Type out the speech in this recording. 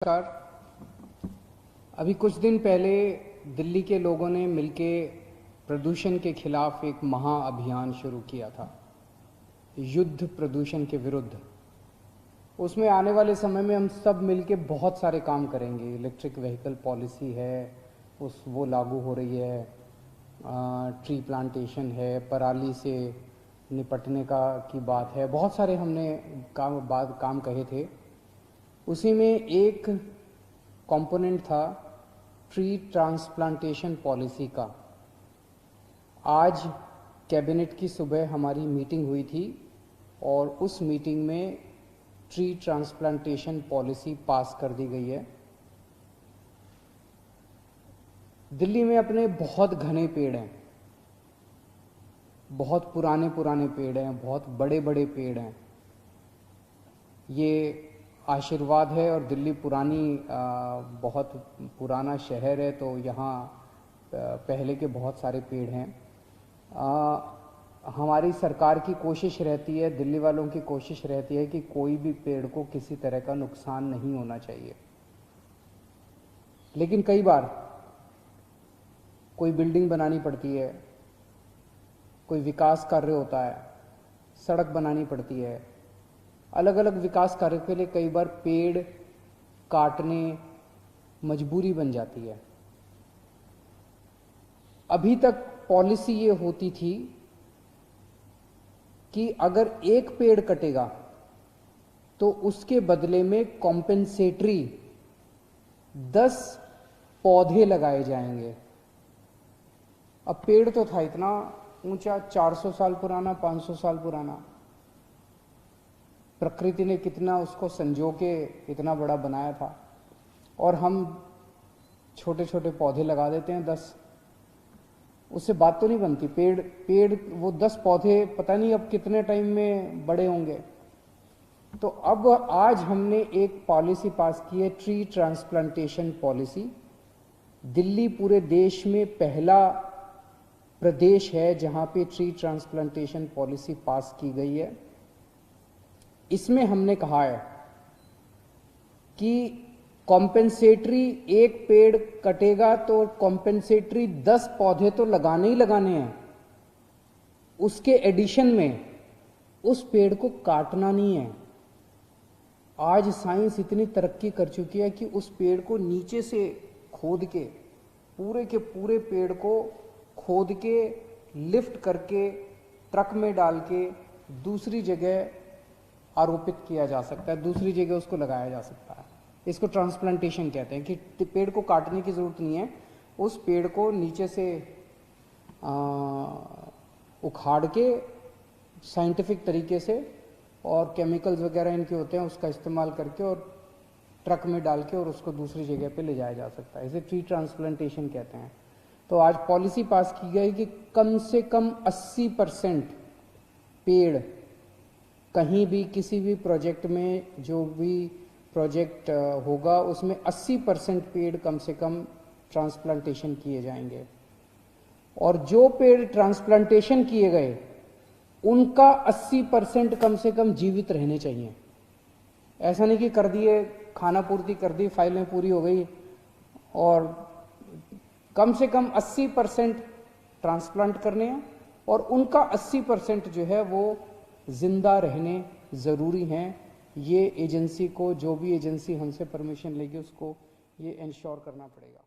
नमस्कार। अभी कुछ दिन पहले दिल्ली के लोगों ने मिलके प्रदूषण के खिलाफ एक महा अभियान शुरू किया था, युद्ध प्रदूषण के विरुद्ध। उसमें आने वाले समय में हम सब मिलके बहुत सारे काम करेंगे। इलेक्ट्रिक व्हीकल पॉलिसी है, वो लागू हो रही है, ट्री प्लांटेशन है, पराली से निपटने की बात है। बहुत सारे हमने काम कहे थे। उसी में एक कंपोनेंट था ट्री ट्रांसप्लांटेशन पॉलिसी का। आज कैबिनेट की सुबह हमारी मीटिंग हुई थी और उस मीटिंग में ट्री ट्रांसप्लांटेशन पॉलिसी पास कर दी गई है। दिल्ली में अपने बहुत घने पेड़ हैं, बहुत पुराने पेड़ हैं, बहुत बड़े बड़े पेड़ हैं। ये आशीर्वाद है। और दिल्ली बहुत पुराना शहर है, तो यहाँ पहले के बहुत सारे पेड़ हैं। हमारी सरकार की कोशिश रहती है, दिल्ली वालों की कोशिश रहती है कि कोई भी पेड़ को किसी तरह का नुकसान नहीं होना चाहिए। लेकिन कई बार कोई बिल्डिंग बनानी पड़ती है, कोई विकास कार्य होता है, सड़क बनानी पड़ती है, अलग अलग विकास कार्य के लिए कई बार पेड़ काटने मजबूरी बन जाती है। अभी तक पॉलिसी ये होती थी कि अगर एक पेड़ कटेगा तो उसके बदले में कॉम्पेंसेटरी 10 पौधे लगाए जाएंगे। अब पेड़ तो था इतना ऊंचा, 400 साल पुराना, 500 साल पुराना। प्रकृति ने कितना उसको संजो के इतना बड़ा बनाया था, और हम छोटे छोटे पौधे लगा देते हैं 10। उससे बात तो नहीं बनती। पेड़ वो 10 पौधे पता नहीं अब कितने टाइम में बड़े होंगे। तो अब आज हमने एक पॉलिसी पास की है, ट्री ट्रांसप्लांटेशन पॉलिसी। दिल्ली पूरे देश में पहला प्रदेश है जहां पे ट्री ट्रांसप्लांटेशन पॉलिसी पास की गई है। इसमें हमने कहा है कि कॉम्पेंसेटरी, एक पेड़ कटेगा तो कॉम्पेंसेटरी 10 पौधे तो लगाने ही लगाने हैं। उसके एडिशन में उस पेड़ को काटना नहीं है। आज साइंस इतनी तरक्की कर चुकी है कि उस पेड़ को नीचे से खोद के पूरे पेड़ को खोद के लिफ्ट करके ट्रक में डाल के दूसरी जगह आरोपित किया जा सकता है, दूसरी जगह उसको लगाया जा सकता है। इसको ट्रांसप्लांटेशन कहते हैं कि पेड़ को काटने की जरूरत नहीं है, उस पेड़ को नीचे से उखाड़ के साइंटिफिक तरीके से, और केमिकल्स वगैरह इनके होते हैं, उसका इस्तेमाल करके और ट्रक में डाल के और उसको दूसरी जगह पे ले जाया जा सकता है। इसे ट्री ट्रांसप्लांटेशन कहते हैं। तो आज पॉलिसी पास की गई कि कम से कम 80% पेड़ कहीं भी किसी भी प्रोजेक्ट में, जो भी प्रोजेक्ट होगा उसमें 80% पेड़ कम से कम ट्रांसप्लांटेशन किए जाएंगे। और जो पेड़ ट्रांसप्लांटेशन किए गए उनका 80% कम से कम जीवित रहने चाहिए। ऐसा नहीं कि कर दिए, खाना पूर्ति कर दी, फाइलें पूरी हो गई, और कम से कम 80% ट्रांसप्लांट करने हैं और उनका 80% जो है वो जिंदा रहने ज़रूरी हैं। ये एजेंसी को, जो भी एजेंसी हमसे परमिशन लेगी, उसको ये इंश्योर करना पड़ेगा।